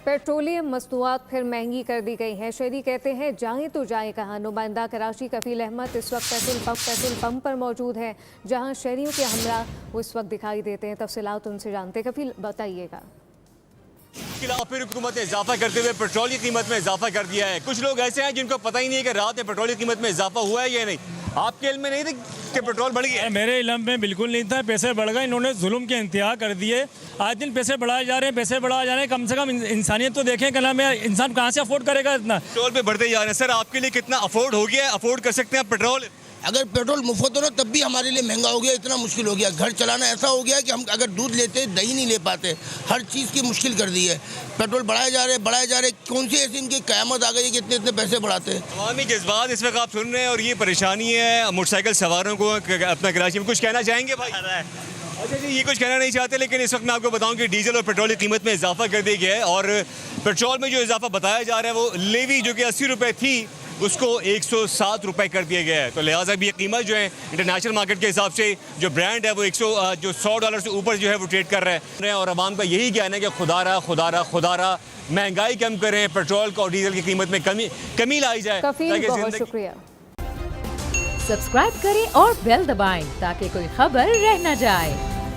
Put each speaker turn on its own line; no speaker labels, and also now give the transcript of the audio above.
Petroleum मसनूआत फिर महंगी कर दी गई हैं। शहरी कहते हैं जाएं तो जाएं कहाँ। नुमाइंदा कराची कफील अहमद इस वक्त पेट्रोल पंप पर मौजूद है, जहां शहरियों के हमला वो इस वक्त दिखाई देते हैं। तफसीलात उनसे जानते हैं। कफील, बताइएगा।
फिर हुकूमत ने इजाफा करते हुए पेट्रोल की कीमत में इजाफा कर दिया है। कुछ लोग ऐसे हैं जिनको पता ही नहीं है कि रात में पेट्रोल की कीमत में इजाफा हुआ है या नहीं। आपके इल्म में नहीं था कि पेट्रोल बढ़ गया?
मेरे इल्म में बिल्कुल नहीं था। पैसे बढ़ गए, इन्होंने जुल्म के इंतहा कर दिए। आज दिन पैसे बढ़ाए जा रहे हैं, पैसे बढ़ाए जा रहे हैं। कम से कम इंसानियत तो देखें। क्या नाम है, इंसान कहाँ से अफोर्ड करेगा इतना?
पेट्रोल पे बढ़ते जा रहे हैं। सर, आपके लिए कितना अफोर्ड हो गया है? अफोर्ड कर सकते हैं आप पेट्रोल?
अगर पेट्रोल मुफ्त हो ना तब भी हमारे लिए महंगा हो गया। इतना मुश्किल हो गया, घर चलाना ऐसा हो गया कि हम अगर दूध लेते दही नहीं ले पाते। हर चीज़ की मुश्किल कर दी है। पेट्रोल बढ़ाए जा रहे। कौन सी ऐसी इनकी क़यामत आ गई है कि इतने इतने पैसे बढ़ाते हैं?
अवामी जज्बात इस वक्त आप सुन रहे हैं और ये परेशानी है मोटरसाइकिल सवारों को अपना कराची में। कुछ कहना चाहेंगे भाई? अच्छा जी, ये कुछ कहना नहीं चाहते, लेकिन इस वक्त मैं आपको बताऊं कि डीजल और पेट्रोल की कीमत में इजाफा कर दिया गया है। और पेट्रोल में जो इजाफा बताया जा रहा है वो लेवी जो कि 80 रुपये थी उसको 107 रुपये कर दिया गया है। तो लिहाजा भी ये कीमत जो है इंटरनेशनल मार्केट के हिसाब से जो ब्रांड है वो $100 से ऊपर जो है वो ट्रेड कर रहे हैं। और आवाम का यही कहना है कि खुदारा महंगाई कम करें, पेट्रोल और डीजल की कीमत में कमी लाई जाए।
बहुत शुक्रिया।
सब्सक्राइब करें और बेल दबाएं ताकि कोई खबर रह न जाए।